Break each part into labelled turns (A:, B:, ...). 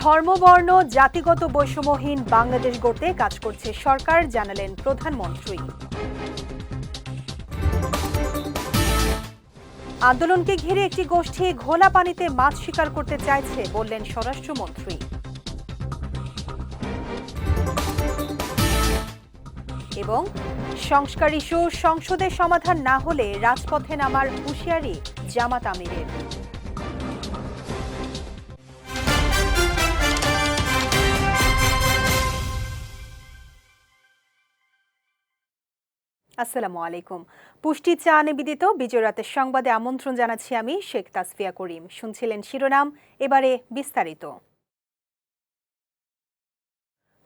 A: ধর্মবর্ণ জাতিগত বৈষম্যহীন বাংলাদেশ গড়তে কাজ করছে সরকার, জানালেন প্রধানমন্ত্রী। আন্দোলনকে ঘিরে একটি গোষ্ঠী ঘোলা পানিতে মাছ শিকার করতে চাইছে, বললেন স্বরাষ্ট্রমন্ত্রী। এবং সংস্কার ইস্যু সংসদে সমাধান না হলে রাজপথে নামার হুঁশিয়ারি জামাত আমিরের। আসসালামু আলাইকুম। পুষ্টি চা নিবেদিত বিজয় রাতের সংবাদে আমন্ত্রণ জানাচ্ছি আমি শেখ তাসফিয়া করিম। শুনছিলেন শিরোনাম, এবারে বিস্তারিত।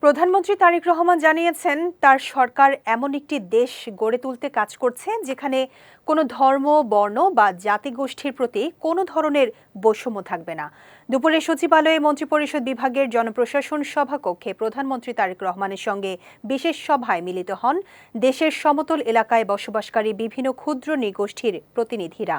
A: প্রধানমন্ত্রী তারেক রহমান জানিয়েছেন, তার সরকার এমন একটি দেশ গড়ে তুলতে কাজ করছে যেখানে কোনো ধর্ম, বর্ণ বা জাতিগোষ্ঠীর প্রতি কোনো ধরনের বৈষম্য থাকবে না। দুপুরে সচিবালয়ে মন্ত্রিপরিষদ বিভাগের জনপ্রশাসন সভাকক্ষে প্রধানমন্ত্রী তারেক রহমানের সঙ্গে বিশেষ সভায় মিলিত হন দেশের সমতল এলাকায় বসবাসকারী বিভিন্ন ক্ষুদ্র নৃগোষ্ঠীর প্রতিনিধিরা।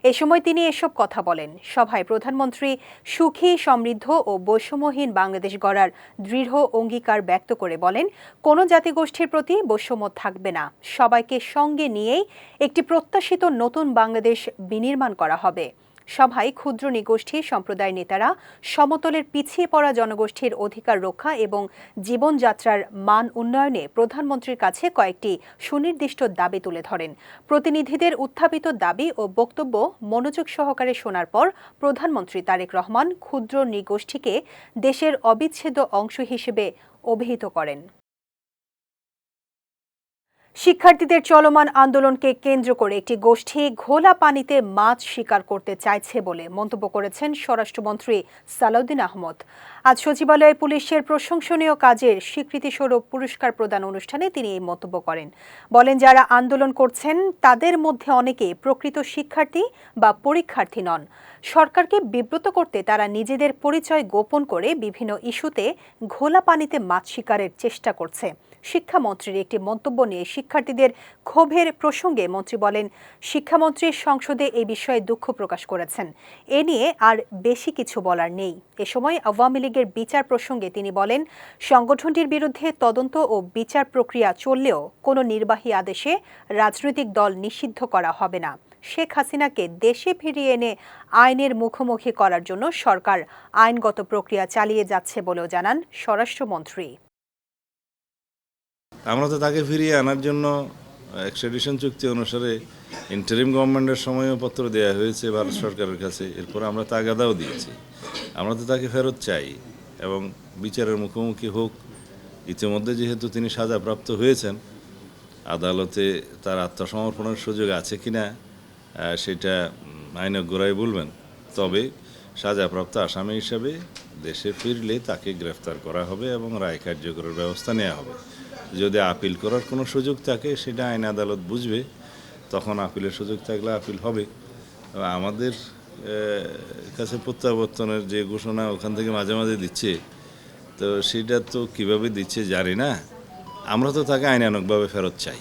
A: এ সময় তিনি এসব কথা বলেন। সভায় প্রধানমন্ত্রী সুখী, সমৃদ্ধ ও বৈষম্যহীন বাংলাদেশ গড়ার দৃঢ় অঙ্গীকার ব্যক্ত করে বলেন, কোনো জাতিগোষ্ঠীর প্রতি বৈষম্য থাকবে না। সবাইকে সঙ্গে নিয়েই একটি প্রত্যাশিত নতুন বাংলাদেশ বিনির্মাণ করা হবে। সভায় ক্ষুদ্র নৃগোষ্ঠী সম্প্রদায়ের নেতারা সমতলের পিছিয়ে পড়া জনগোষ্ঠীর অধিকার রক্ষা এবং জীবনযাত্রার মান উন্নয়নে প্রধানমন্ত্রীর কাছে কয়েকটি সুনির্দিষ্ট দাবি তুলে ধরেন। প্রতিনিধিদের উত্থাপিত দাবি ও বক্তব্য মনোযোগ সহকারে শোনার পর প্রধানমন্ত্রী তারেক রহমান ক্ষুদ্র নৃগোষ্ঠীকে দেশের অবিচ্ছেদ্য অংশ হিসেবে অভিহিত করেন। শিক্ষার্থীদের চলমান আন্দোলনকে কেন্দ্র করে একটি গোষ্ঠী ঘোলা পানিতে মাছ শিকার করতে চাইছে বলে মন্তব্য করেছেন স্বরাষ্ট্রমন্ত্রী সালাউদ্দিন আহমদ। আজ সচিবালয়ে পুলিশের প্রশংসনীয় কাজের স্বীকৃতিস্বরূপ পুরস্কার প্রদান অনুষ্ঠানে তিনি এই মন্তব্য করেন। বলেন, যারা আন্দোলন করছেন তাদের মধ্যে অনেকে প্রকৃত শিক্ষার্থী বা পরীক্ষার্থী নন। সরকারকে বিব্রত করতে তারা নিজেদের পরিচয় গোপন করে বিভিন্ন ইস্যুতে ঘোলা পানিতে মাছ শিকারের চেষ্টা করছে। শিক্ষামন্ত্রীর একটি মন্তব্য নিয়ে শিক্ষার্থীদের ক্ষোভের প্রসঙ্গে মন্ত্রী বলেন, শিক্ষামন্ত্রী সংসদে এই বিষয়ে দুঃখ প্রকাশ করেছেন। এ নিয়ে আর বেশি কিছু বলার নেই। এ সময় আওয়ামী লীগের বিচার প্রসঙ্গে তিনি বলেন, সংগঠনটির বিরুদ্ধে তদন্ত ও বিচার প্রক্রিয়া চললেও কোনো নির্বাহী আদেশে রাজনৈতিক দল নিষিদ্ধ করা হবে না। শেখ হাসিনাকে দেশে ফিরিয়ে এনে আইনের মুখোমুখি করার জন্য সরকার আইনগত প্রক্রিয়া চালিয়ে যাচ্ছে বলেও জানান স্বরাষ্ট্রমন্ত্রী।
B: আমরা তো তাকে ফিরিয়ে আনার জন্য এক্সট্রাডিশন চুক্তি অনুসারে ইন্টারিম গভর্নমেন্টের সময়ও পত্র দেওয়া হয়েছে ভারত সরকারের কাছে। এরপর আমরা তাগাদাও দিয়েছি। আমরা তো তাকে ফেরত চাই এবং বিচারের মুখোমুখি হোক। ইতিমধ্যে যেহেতু তিনি সাজাপ্রাপ্ত হয়েছেন, আদালতে তার আত্মসমর্পণের সুযোগ আছে কিনা সেটা আইনজ্ঞরাই বলবেন। তবে সাজাপ্রাপ্ত আসামি হিসাবে দেশে ফিরলে তাকে গ্রেফতার করা হবে এবং রায় কার্যকরের ব্যবস্থা নেওয়া হবে। যদি আপিল করার কোনো সুযোগ থাকে সেটা আইন আদালত বুঝবে, তখন আপিলের সুযোগ থাকলে আপিল হবে। আমাদের কাছে প্রত্যাবর্তনের যে ঘোষণা ওখান থেকে মাঝে মাঝে দিচ্ছে, তো সেটা তো কিভাবে দিচ্ছে জানি না। আমরা তো তাকে আইনানুগভাবে ফেরত চাই।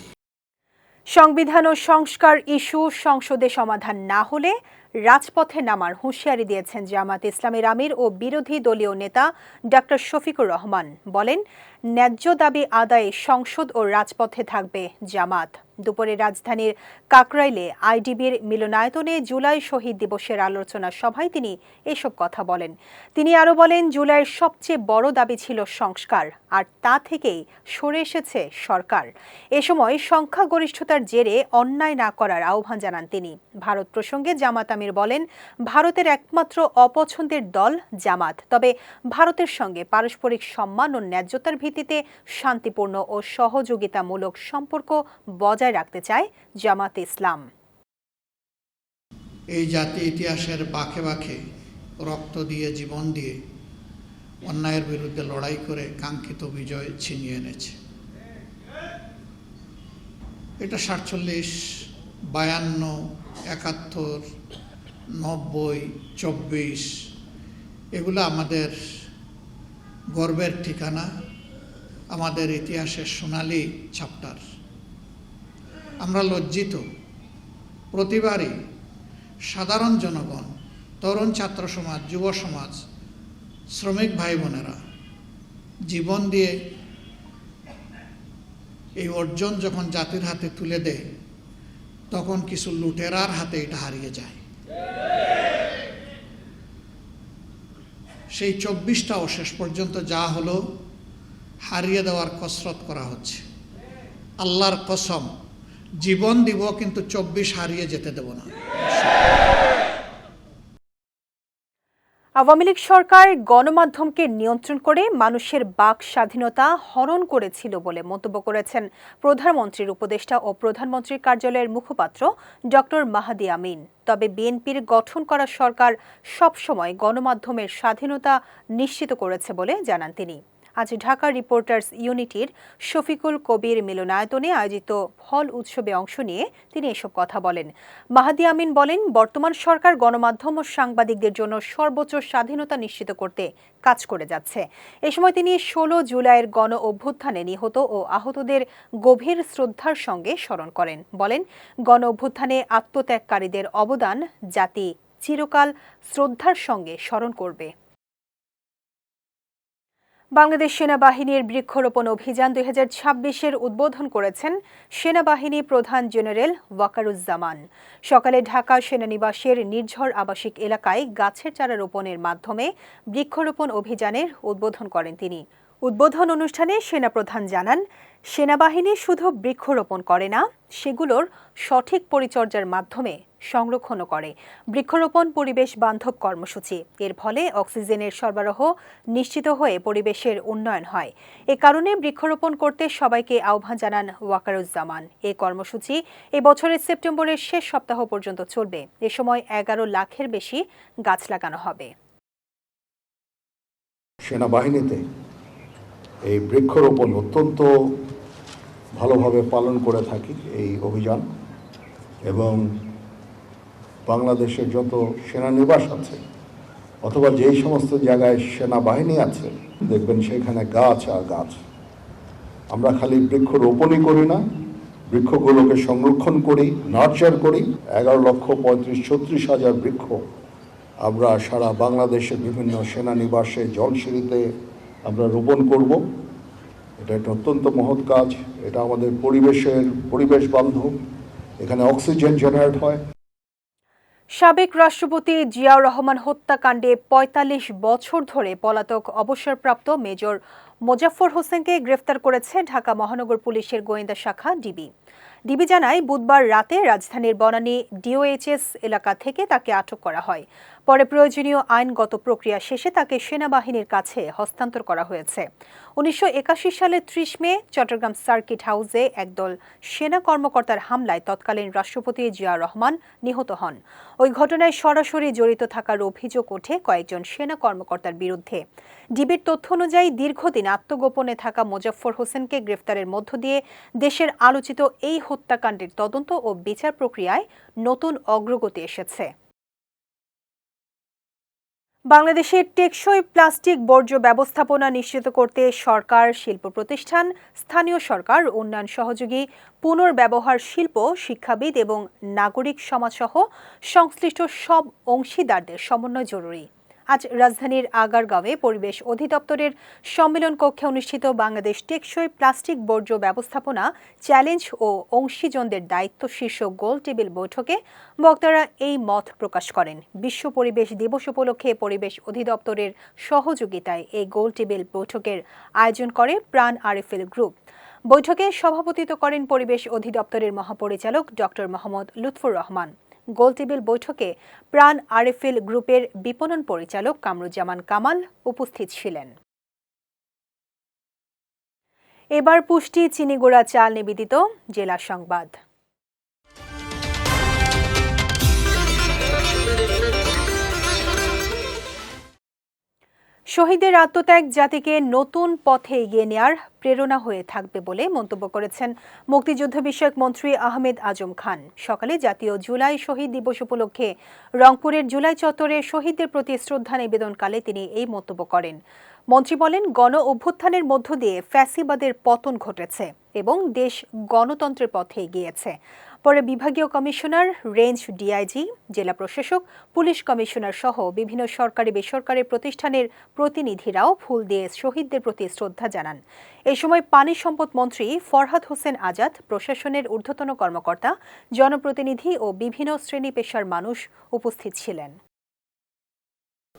A: সংবিধান ও সংস্কার ইস্যু সংসদে সমাধান না হলে রাজপথে নামার হুঁশিয়ারি দিয়েছেন জামাত ইসলামের আমির ও বিরোধী দলীয় নেতা ডক্টর শফিকুর রহমান। বলেন, ন্যায্য দাবি আদায়ে সংসদ ও রাজপথে থাকবে জামাত। দুপুরে রাজধানীর কাকরাইলে আইডিবির মিলনায়তনে জুলাই শহীদ দিবসের আলোচনা সভায় তিনি এসব কথা বলেন। তিনি আরও বলেন, জুলাইয়ের সবচেয়ে বড় দাবি ছিল সংস্কার, আর তা থেকেই সরে এসেছে সরকার। এ সময় সংখ্যাগরিষ্ঠতার জেরে অন্যায় না করার আহ্বান জানান তিনি। ভারত প্রসঙ্গে জামাত আমির বলেন, ভারতের একমাত্র অপছন্দের দল জামাত। তবে ভারতের সঙ্গে পারস্পরিক সম্মান ও ন্যায্যতার ভিত্তিতে শান্তিপূর্ণ ও সহযোগিতামূলক সম্পর্ক বজায় রাখতে চায় জামাত ইসলাম।
C: এই জাতি ইতিহাসের বাঁকে বাঁকে রক্ত দিয়ে, জীবন দিয়ে অন্যায়ের বিরুদ্ধে লড়াই করে কাঙ্ক্ষিত বিজয় ছিনিয়ে এনেছে। এটা 47, 52, 71, 90, 24 এগুলো আমাদের গর্বের ঠিকানা, আমাদের ইতিহাসের সোনালী চ্যাপ্টার। আমরা লজ্জিত। প্রতিবারই সাধারণ জনগণ, তরুণ ছাত্র সমাজ, যুব সমাজ শ্রমিক ভাই বোনেরা জীবন দিয়ে এই অর্জন যখন জাতির হাতে তুলে দেয়, তখন কিছু লুটেরার হাতে এটা হারিয়ে যায়। সেই 24টাও শেষ পর্যন্ত যা হলো, হারিয়ে দেওয়ার কসরত করা হচ্ছে। আল্লাহর কসম, জীবন দিব কিন্তু 24 হারিয়ে যেতে দেব না।
A: আওয়ামী লীগ সরকার গণমাধ্যমকে নিয়ন্ত্রণ করে মানুষের বাক স্বাধীনতা হরণ করেছিল বলে মন্তব্য করেছেন প্রধানমন্ত্রীর উপদেষ্টা ও প্রধানমন্ত্রীর কার্যালয়ের মুখপাত্র ডক্টর মাহাদি আমিন। তবে বিএনপির গঠন করা সরকার সবসময় গণমাধ্যমের স্বাধীনতা নিশ্চিত করেছে বলে জানান তিনি। আজ ঢাকা রিপোর্টার্স ইউনিটির শফিকুল কবির মিলনায়তনে আয়োজিত ফল উৎসবে অংশ নিয়ে তিনি এসব কথা বলেন। মাহাদি আমিন বলেন, বর্তমান সরকার গণমাধ্যম ও সাংবাদিকদের জন্য সর্বোচ্চ স্বাধীনতা নিশ্চিত করতে কাজ করে যাচ্ছে। এ সময় তিনি 16 জুলাইয়ের গণ অভ্যুত্থানে নিহত ও আহতদের গভীর শ্রদ্ধার সঙ্গে স্মরণ করেন। বলেন, গণ অভ্যুত্থানে আত্মত্যাগকারীদের অবদান জাতি চিরকাল শ্রদ্ধার সঙ্গে স্মরণ করবে। বাংলাদেশ সেনাবাহিনীর বৃক্ষরোপণ অভিযান 2026-এর উদ্বোধন করেছেন সেনাবাহিনী প্রধান জেনারেল ওয়াকারুজ্জামান। সকালে ঢাকা সেনানিবাসের নির্ঝর আবাসিক এলাকায় গাছের চারা রোপণের মাধ্যমে বৃক্ষরোপণ অভিযানের উদ্বোধন করেন তিনি। উদ্বোধন অনুষ্ঠানে সেনাপ্রধান জানান, সেনাবাহিনী শুধু বৃক্ষরোপণ করে না, সেগুলোর সঠিক পরিচর্যার মাধ্যমে সংরক্ষণও করে। বৃক্ষরোপণ পরিবেশ বান্ধব কর্মসূচি, এর ফলে অক্সিজেনের সরবরাহ নিশ্চিত হয়ে পরিবেশের উন্নয়ন হয়। এ কারণে বৃক্ষরোপণ করতে সবাইকে আহ্বান জানান ওয়াকারুজ্জামান। এই কর্মসূচি এ বছরের সেপ্টেম্বরের শেষ সপ্তাহ পর্যন্ত চলবে। এ সময় 11 লাখের বেশি গাছ লাগানো হবে।
D: সেনাবাহিনীতে এই বৃক্ষরোপণ অত্যন্ত ভালোভাবে পালন করে থাকি এই অভিযান, এবং বাংলাদেশের যত সেনানিবাস আছে অথবা যেই সমস্ত জায়গায় সেনাবাহিনী আছে, দেখবেন সেখানে গাছ আর গাছ। আমরা খালি বৃক্ষরোপণই করি না, বৃক্ষগুলোকে সংরক্ষণ করি, নার্চার করি। 11,35,36,000 বৃক্ষ আমরা সারা বাংলাদেশের বিভিন্ন সেনানিবাসে, জলসিঁড়িতে আমরা রোপণ করব। এটা একটা অত্যন্ত মহৎ কাজ। এটা আমাদের পরিবেশ বান্ধব, এখানে অক্সিজেন জেনারেট হয়।
A: সাবেক রাষ্ট্রপতি জিয়াউর রহমান হত্যাকাণ্ডে ৪৫ বছর ধরে পলাতক অবসরপ্রাপ্ত মেজর মোজাফফর হোসেনকে গ্রেফতার করেছে ঢাকা মহানগর পুলিশের গোয়েন্দা শাখা ডিবি। ডিবি জানায়, বুধবার রাতে রাজধানীর বনানী ডিওএইচএস এলাকা থেকে তাকে আটক করা হয়। পরে প্রয়োজনীয় আইনগত প্রক্রিয়া শেষে তাকে সেনাবাহিনীর কাছে হস্তান্তর করা হয়েছে। 1981 সালের 30 মে চট্টগ্রাম সার্কিট হাউসে একদল সেনা কর্মকর্তার হামলায় তৎকালীন রাষ্ট্রপতি জিয়াউর রহমান নিহত হন। ওই ঘটনায় সরাসরি জড়িত থাকার অভিযোগ ওঠে কয়েকজন সেনা কর্মকর্তার বিরুদ্ধে। ডিবির তথ্য অনুযায়ী দীর্ঘদিন আত্মগোপনে থাকা মোজাফফর হোসেনকে গ্রেফতারের মধ্য দিয়ে দেশের আলোচিত এই হত্যাকাণ্ডের তদন্ত ও বিচার প্রক্রিয়ায় নতুন অগ্রগতি এসেছে। বাংলাদেশের টেকসই প্লাস্টিক বর্জ্য ব্যবস্থাপনা নিশ্চিত করতে সরকার, শিল্প প্রতিষ্ঠান, স্থানীয় সরকার, উন্নয়ন সহযোগী, পুনর্ব্যবহার শিল্প, শিক্ষাবিদ এবং নাগরিক সমাজসহ সংশ্লিষ্ট সব অংশীদারদের সমন্বয় জরুরি। আজ রাজধানীর আগারগাঁওয়ে পরিবেশ অধিদপ্তরের সম্মেলন কক্ষে অনুষ্ঠিত বাংলাদেশ টেকসই প্লাস্টিক বর্জ্য ব্যবস্থাপনা চ্যালেঞ্জ ও অংশীজনদের দায়িত্ব শীর্ষক গোল টেবিল বৈঠকে বক্তারা এই মত প্রকাশ করেন। বিশ্ব পরিবেশ দিবস উপলক্ষে পরিবেশ অধিদপ্তরের সহযোগিতায় এই গোল টেবিল বৈঠকের আয়োজন করে প্রাণ আরএফএল গ্রুপ। বৈঠকে সভাপতিত্ব করেন পরিবেশ অধিদপ্তরের মহাপরিচালক ডক্টর মোহাম্মদ লুৎফুর রহমান। গোলটেবিল বৈঠকে প্রাণ আরএফএল গ্রুপের বিপণন পরিচালক কামরুজ্জামান কামাল উপস্থিত ছিলেন। এবার পুষ্টি চিনিগুড়া চাল নিবেদিত জেলা সংবাদ। শহীদের আত্মত্যাগ জাতিকে নতুন পথে এগিয়ে নেওয়ার প্রেরণা হয়ে থাকবে বলে মন্তব্য করেছেন মুক্তিযুদ্ধ বিষয়ক মন্ত্রী আহমেদ আজম খান। সকালে জাতীয় জুলাই শহীদ দিবস উপলক্ষে রংপুরের জুলাই চত্বরে শহীদদের প্রতি শ্রদ্ধা নিবেদনকালে তিনি এই মন্তব্য করেন। মন্ত্রী বলেন, গণ অভ্যুত্থানের মধ্য দিয়ে ফ্যাসিবাদের পতন ঘটেছে এবং দেশ গণতন্ত্রের পথে এগিয়েছে। পরে বিভাগীয় কমিশনার, রেঞ্জ ডিআইজি, জেলা প্রশাসক, পুলিশ কমিশনার সহ বিভিন্ন সরকারি বেসরকারি প্রতিষ্ঠানের প্রতিনিধিরাও ফুল দিয়ে শহীদদের প্রতি শ্রদ্ধা জানান। এ সময় পানি সম্পদ মন্ত্রী ফরহাদ হোসেন আজাদ, প্রশাসনের ঊর্ধ্বতন কর্মকর্তা, জনপ্রতিনিধি ও বিভিন্ন শ্রেণী পেশার মানুষ উপস্থিত ছিলেন।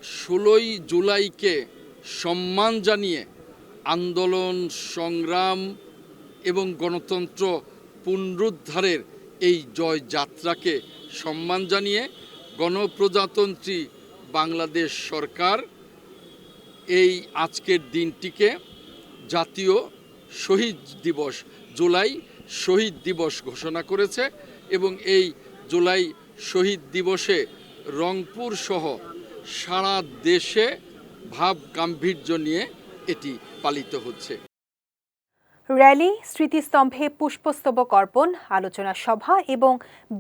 E: 16ই জুলাইকে সম্মান জানিয়ে আন্দোলন, সংগ্রাম এবং গণতন্ত্র পুনরুদ্ধারের এই জয়যাত্রাকে সম্মান জানিয়ে গণপ্রজাতন্ত্রী বাংলাদেশ সরকার এই আজকের দিনটিকে জাতীয় শহীদ দিবস, জুলাই শহীদ দিবস ঘোষণা করেছে এবং এই জুলাই শহীদ দিবসে রংপুর সহ সারা দেশে ভাব গাম্ভীর্য নিয়ে এটি পালিত হচ্ছে।
A: র্যালি, স্মৃতিস্তম্ভে পুষ্পস্তবক অর্পণ, আলোচনা সভা এবং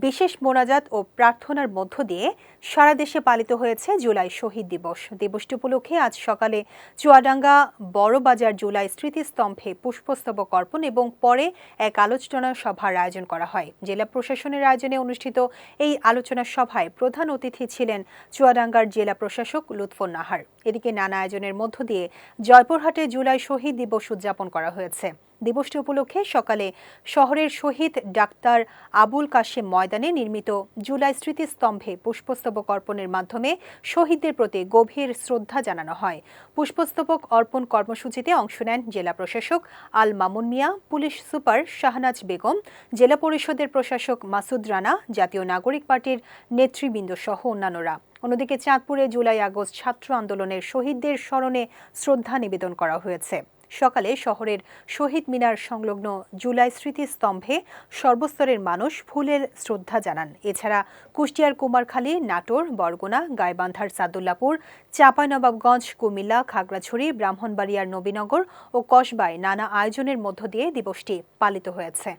A: বিশেষ মোনাজাত ও প্রার্থনার মধ্য দিয়ে সারা দেশে পালিত হয়েছে জুলাই শহীদ দিবস। দিবসটি উপলক্ষে আজ সকালে চুয়াডাঙ্গা বড়বাজার জুলাই স্মৃতিস্তম্ভে পুষ্পস্তবক অর্পণ এবং পরে এক আলোচনা সভার আয়োজন করা হয়। জেলা প্রশাসনের আয়োজনে অনুষ্ঠিত এই আলোচনা সভায় প্রধান অতিথি ছিলেন চুয়াডাঙ্গার জেলা প্রশাসক লুৎফুন নাহার। এদিকে নানা আয়োজনের মধ্য দিয়ে জয়পুরহাটে জুলাই শহীদ দিবস উদযাপন করা হয়েছে। দিবসটি উপলক্ষে সকালে শহরের শহীদ ডাক্তার আবুল কাশেম ময়দানে নির্মিত জুলাই স্মৃতিস্তম্ভে পুষ্পস্তবক অর্পণের মাধ্যমে শহীদদের প্রতি গভীর শ্রদ্ধা জানানো হয়। পুষ্পস্তবক অর্পণ কর্মসূচিতে অংশ নেন জেলা প্রশাসক আল মামুন মিয়া, পুলিশ সুপার শাহনাজ বেগম, জেলা পরিষদের প্রশাসক মাসুদ রানা, জাতীয় নাগরিক পার্টির নেতৃবৃন্দ সহ অন্যান্যরা। অন্যদিকে চাঁদপুরে জুলাই আগস্ট ছাত্র আন্দোলনের শহীদদের স্মরণে শ্রদ্ধা নিবেদন করা হয়েছে। সকালে শহরের শহীদ মিনার সংলগ্ন জুলাই স্মৃতিস্তম্ভে সর্বস্তরের মানুষ ফুলের শ্রদ্ধা জানান। এছাড়া কুষ্টিয়ার কুমারখালী, নাটোর, বরগুনা, গাইবান্ধার সাদুল্লাপুর, চাঁপাইনবাবগঞ্জ, কুমিল্লা, খাগড়াছড়ি, ব্রাহ্মণবাড়িয়ার নবীনগর ও কসবায় নানা আয়োজনের মধ্য দিয়ে দিবসটি পালিত হয়েছে।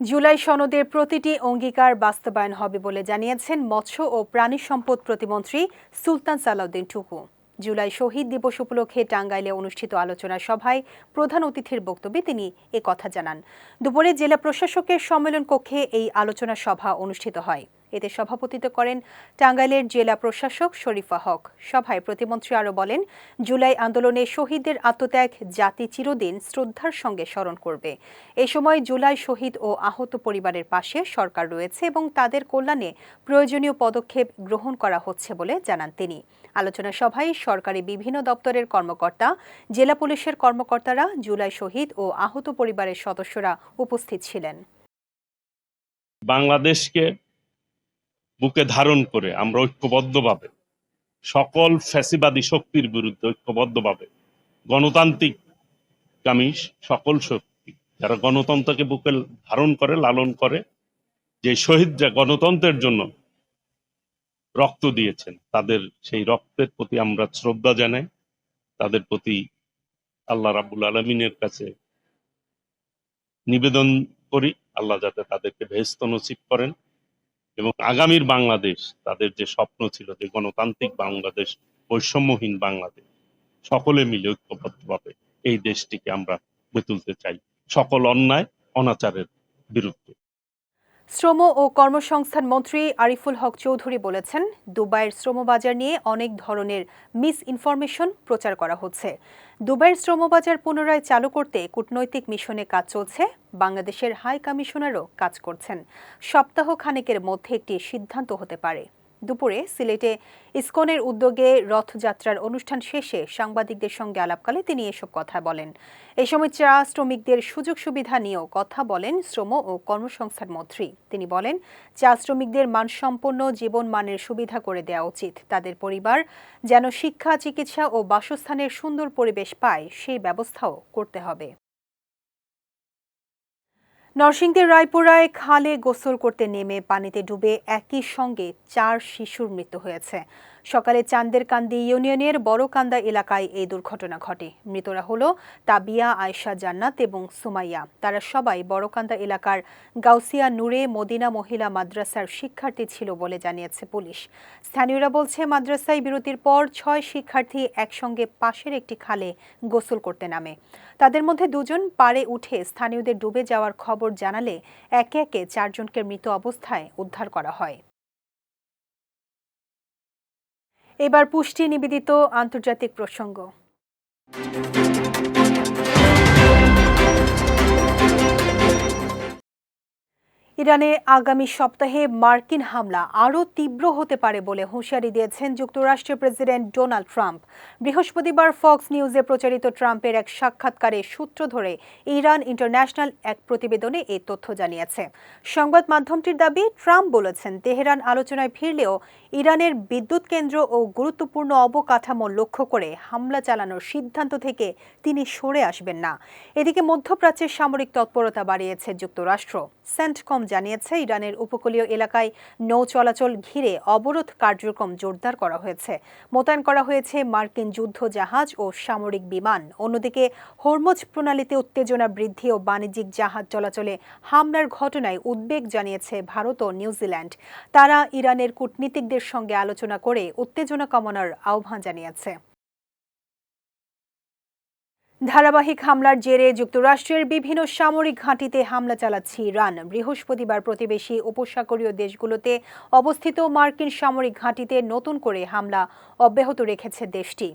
A: জুলাই সনদের প্রতিটি অঙ্গীকার বাস্তবায়ন হবে বলে জানিয়েছেন মৎস্য ও প্রাণী সম্পদ প্রতিমন্ত্রী সুলতান সালাউদ্দিন টুকু। জুলাই শহীদ দিবস উপলক্ষে টাঙ্গাইলে অনুষ্ঠিত আলোচনা সভায় প্রধান অতিথির বক্তব্যে তিনি একথা জানান। দুপুরে জেলা প্রশাসকের সম্মেলন কক্ষে এই আলোচনা সভা অনুষ্ঠিত হয়। এতে সভাপতিত্ব করেন টাঙ্গাইলের জেলা প্রশাসক শরীফা হক। সভায় প্রতিমন্ত্রী আরও বলেন, জুলাই আন্দোলনে শহীদদের আত্মত্যাগ জাতি চিরদিন শ্রদ্ধার সঙ্গে স্মরণ করবে। এ সময় জুলাই শহীদ ও আহত পরিবারের পাশে সরকার রয়েছে এবং তাদের কল্যাণে প্রয়োজনীয় পদক্ষেপ গ্রহণ করা হচ্ছে বলে জানান তিনি। আলোচনা সভায় সরকারি বিভিন্ন দপ্তরের কর্মকর্তা, জেলা পুলিশের কর্মকর্তারা, জুলাই শহীদ ও আহত পরিবারের সদস্যরা উপস্থিত ছিলেন।
F: বাংলাদেশকে বুকে ধারণ করে আমরা ঐক্যবদ্ধভাবে সকল ফ্যাসিবাদী শক্তির বিরুদ্ধে ঐক্যবদ্ধভাবে গণতান্ত্রিকগামী সকল শক্তি যারা গণতন্ত্রকে বুকে ধারণ করে, লালন করে, যে শহীদরা গণতন্ত্রের জন্য রক্ত দিয়েছেন, তাদের সেই রক্তের প্রতি আমরা শ্রদ্ধা জানাই। তাদের প্রতি আল্লাহ রাব্বুল আলামিনের কাছে নিবেদন করি, আল্লাহ যাতে তাদেরকে বেহেশত নসিব করেন এবং আগামীর বাংলাদেশ, তাদের যে স্বপ্ন ছিল যে গণতান্ত্রিক বাংলাদেশ, বৈষম্যহীন বাংলাদেশ, সকলে মিলে ঐক্যবদ্ধভাবে এই দেশটিকে আমরা গড়ে তুলতে চাই সকল অন্যায় অনাচারের বিরুদ্ধে।
A: শ্রম ও কর্মসংস্থান মন্ত্রী আরিফুল হক চৌধুরী বলেছেন, দুবাইয়ের শ্রমবাজার নিয়ে অনেক ধরনের মিস ইনফরমেশন প্রচার করা হচ্ছে। দুবাইয়ের শ্রমবাজার পুনরায় চালু করতে কূটনৈতিক মিশনে কাজ চলছে। বাংলাদেশের হাই কমিশনারও কাজ করছেন। সপ্তাহ খানেকের মধ্যে একটি সিদ্ধান্ত হতে পারে। দুপুরে সিলেটে ইসকনের উদ্যোগে রথযাত্রার অনুষ্ঠান শেষে সাংবাদিকদের সঙ্গে আলাপকালে তিনি এসব কথা বলেন। এই সময় চা শ্রমিকদের সুযোগ সুবিধা নিয়েও কথা বলেন শ্রম ও কর্মসংস্থান মন্ত্রী। তিনি বলেন, চা শ্রমিকদের মানসম্পন্ন জীবন মানের সুবিধা করে দেওয়া উচিত। তাদের পরিবার যেন শিক্ষা, চিকিৎসা ও বাসস্থানের সুন্দর পরিবেশ পায়, সেই ব্যবস্থাও করতে হবে। নরসিংদীর রায়পুরায় খালে গোসল করতে নেমে পানিতে ডুবে একই সঙ্গে 4 শিশুর মৃত্যু হয়েছে। সকালে চান্দেরকান্দি ইউনিয়নের বড়কান্দা এলাকায় এই দুর্ঘটনা ঘটে। মৃতরা হলো তাবিয়া, আয়েশা জান্নাত এবং সুমাইয়া। তারা সবাই বড়কান্দা এলাকার গাউসিয়া নূরে মদিনা মহিলা মাদ্রাসার শিক্ষার্থী ছিল বলে জানিয়েছে পুলিশ। স্থানীয়রা বলছে, মাদ্রাসায় বিরতির পর 6 শিক্ষার্থী একসঙ্গে পাশের একটি খালে গোসল করতে নামে। তাদের মধ্যে 2 জন পাড়ে উঠে স্থানীয়দের ডুবে যাওয়ার খবর জানালে একে একে 4 জনকে মৃত অবস্থায় উদ্ধার করা হয়। এবার পুষ্টি নিবেদিত আন্তর্জাতিক প্রসঙ্গ। ইরানে আগামী সপ্তাহে মার্কিন হামলা আরও তীব্র হতে পারে বলে হুঁশিয়ারি দিয়েছেন যুক্তরাষ্ট্রের প্রেসিডেন্ট ডোনাল্ড ট্রাম্প। বৃহস্পতিবার ফক্স নিউজে প্রচারিত ট্রাম্পের এক সাক্ষাৎকারে সূত্র ধরে ইরান ইন্টারন্যাশনাল এক প্রতিবেদনে এই তথ্য জানিয়েছে। সংবাদ মাধ্যমটির দাবি, ট্রাম্প বলেছেন, তেহরান আলোচনায় ফিরলেও ইরানের বিদ্যুৎ কেন্দ্র ও গুরুত্বপূর্ণ অবকাঠামো লক্ষ্য করে হামলা চালানোর সিদ্ধান্ত থেকে তিনি সরে আসবেন না। এদিকে মধ্যপ্রাচ্যের সামরিক তৎপরতা বাড়িয়েছে যুক্তরাষ্ট্র। সেন্টকম জানিয়েছে, ইরানের উপকূলীয় এলাকায় নৌ চলাচল ঘিরে অবরোধ কার্যক্রম জোরদার করা হয়েছে। মোতায়েন করা হয়েছে মার্কিন যুদ্ধ জাহাজ ও সামরিক বিমান। অন্যদিকে হরমুজ প্রণালীতে উত্তেজনা বৃদ্ধি ও বাণিজ্যিক জাহাজ চলাচলে হামলার ঘটনায় উদ্বেগ জানিয়েছে ভারত ও নিউজিল্যান্ড। তারা ইরানের কূটনীতিকদের সঙ্গে আলোচনা করে উত্তেজনা কমানোর আহ্বান জানিয়েছে। ধারাবাহিক হামলার জেরে যুক্তরাষ্ট্রের বিভিন্ন সামরিক ঘাঁটিতে হামলা চালাচ্ছে ইরান। বৃহস্পতিবার প্রতিবেশী উপসাগরীয় দেশগুলোতে অবস্থিত মার্কিন সামরিক ঘাঁটিতে নতুন করে হামলা অব্যাহত রেখেছে দেশটি।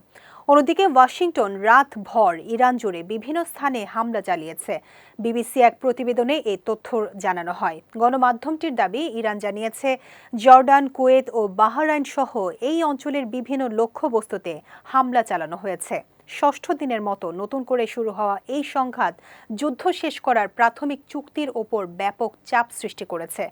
A: অন্যদিকে ওয়াশিংটন রাতভর ইরান জুড়ে বিভিন্ন স্থানে হামলা চালিয়েছে। বিবিসি এক প্রতিবেদনে এই তথ্য জানানো হয়। গণমাধ্যমটির দাবি, ইরান জানিয়েছে, জর্ডান, কুয়েত ও বাহরাইন সহ এই অঞ্চলের বিভিন্ন লক্ষ্যবস্তুতে হামলা চালানো হয়েছে। 6ষ্ঠ দিনের মতো নতুন করে শুরু হওয়া এই সংঘাত যুদ্ধ শেষ করার প্রাথমিক চুক্তির ওপর ব্যাপক চাপ সৃষ্টি করেছে।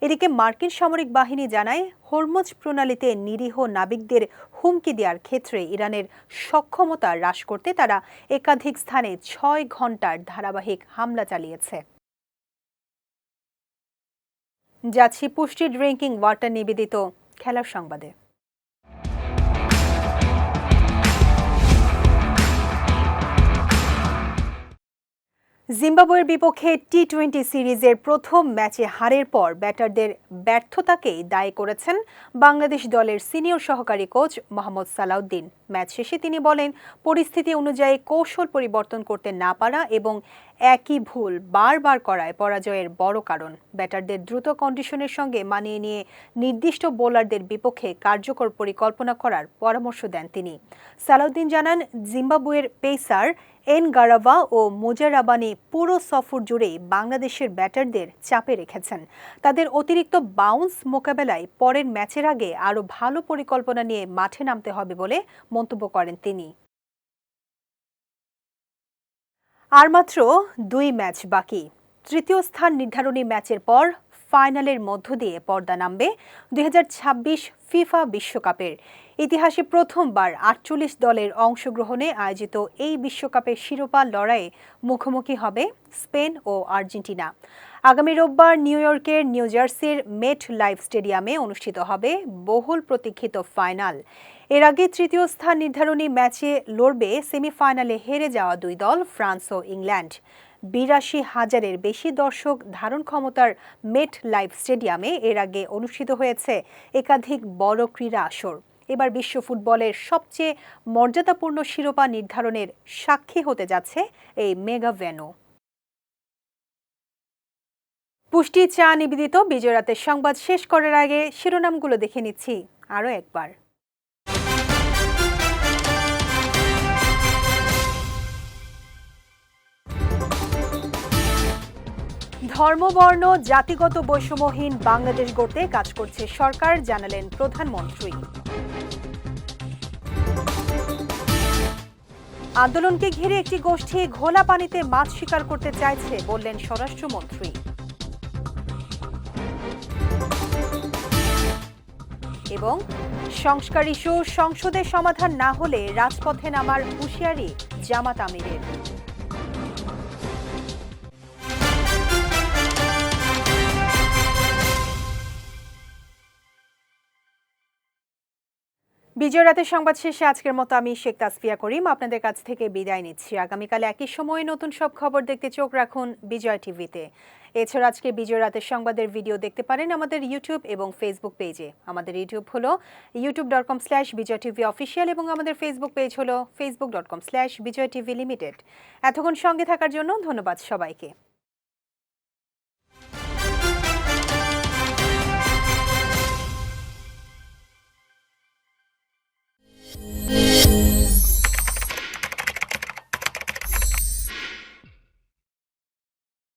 A: এদিকে মার্কিন সামরিক বাহিনী জানায়, হরমুজ প্রণালীতে নিরীহ নাবিকদের হুমকি দেওয়ার ক্ষেত্রে ইরানের সক্ষমতা হ্রাস করতে তারা একাধিক স্থানে 6 ঘণ্টার ধারাবাহিক হামলা চালিয়েছে। যাচ্ছি পুষ্টি ড্রিঙ্কিং ওয়াটার নিবেদিত খেলার সংবাদে। জিম্বাবুয়ের বিপক্ষে টি-20 সিরিজের প্রথম ম্যাচে হারের পর ব্যাটারদের ব্যর্থতাকেই দায়ী করেছেন বাংলাদেশ দলের সিনিয়র সহকারী কোচ মোহাম্মদ সালাউদ্দিন। ম্যাচ শেষে তিনি বলেন, পরিস্থিতি অনুযায়ী কৌশল পরিবর্তন করতে না পারা এবং একই ভুল বারবার করায় পরাজয়ের বড় কারণ। ব্যাটারদের দ্রুত কন্ডিশনের সঙ্গে মানিয়ে নিয়ে নির্দিষ্ট বোলারদের বিপক্ষে কার্যকর পরিকল্পনা করার পরামর্শ দেন তিনি। সালাউদ্দিন জানান, জিম্বাবুয়ের পেসার এনগারাভা ও মুজারাবানি পুরো সফর জুড়েই বাংলাদেশের ব্যাটারদের চাপে রেখেছেন। তাদের অতিরিক্ত বাউন্স মোকাবেলায় পরের ম্যাচের আগে আরও ভালো পরিকল্পনা নিয়ে মাঠে নামতে হবে বলে মন্তব্য করেন তিনি। আর মাত্র 2 ম্যাচ বাকি। তৃতীয় স্থান নির্ধারণী ম্যাচের পর ফাইনালের মধ্য দিয়ে পর্দা নামবে 2026 ফিফা বিশ্বকাপের। ইতিহাসে প্রথমবার 48 দলের অংশগ্রহণে আয়োজিত এই বিশ্বকাপের শিরোপা লড়াইয়ে মুখোমুখি হবে স্পেন ও আর্জেন্টিনা। আগামী রোববার নিউ ইয়র্কের নিউ জার্সির মেট লাইফ স্টেডিয়ামে অনুষ্ঠিত হবে বহুল প্রতীক্ষিত ফাইনাল। এর আগে তৃতীয় স্থান নির্ধারণী ম্যাচে লড়বে সেমিফাইনালে হেরে যাওয়া 2 দল, ফ্রান্স ও ইংল্যান্ড। 82,000-এর বেশি দর্শক ধারণ ক্ষমতার মেট লাইফ স্টেডিয়ামে এর আগে অনুষ্ঠিত হয়েছে একাধিক বড় ক্রীড়া আসর। এবার বিশ্ব ফুটবলের সবচেয়ে মর্যাদাপূর্ণ শিরোপা নির্ধারণের সাক্ষী হতে যাচ্ছে এই মেগা ভেন্যু। পুষ্টি চা নিবেদিত বিজয় রাতের সংবাদ শেষ করার আগে শিরোনামগুলো দেখে নিচ্ছি আরও একবার। ধর্মবর্ণ জাতিগত বৈষম্যহীন বাংলাদেশ গড়তে কাজ করছে সরকার, জানালেন প্রধানমন্ত্রী। আন্দোলনকে ঘিরে একটি গোষ্ঠী ঘোলা পানিতে মাছ শিকার করতে চাইছে, বললেন স্বরাষ্ট্রমন্ত্রী। এবং সংস্কার ইস্যু সংসদে সমাধান না হলে রাজপথে নামার হুঁশিয়ারি জামাত আমিরের। বিজয় রাতের সংবাদ শেষে আজকের মতো আমি শেখ তাসফিয়া করিম আপনাদের কাছ থেকে বিদায় নিচ্ছি। আগামীকাল একই সময়ে নতুন সব খবর দেখতে চোখ রাখুন বিজয় টিভিতে। এছাড়া আজকে বিজয় রাতের সংবাদের ভিডিও দেখতে পারেন আমাদের ইউটিউব এবং ফেসবুক পেজে। আমাদের ইউটিউব হলো youtube.com/bijaytvofficial এবং আমাদের ফেসবুক পেজ হলো facebook.com/bijaytvlimited। এতক্ষণ সঙ্গে থাকার জন্য ধন্যবাদ সবাইকে।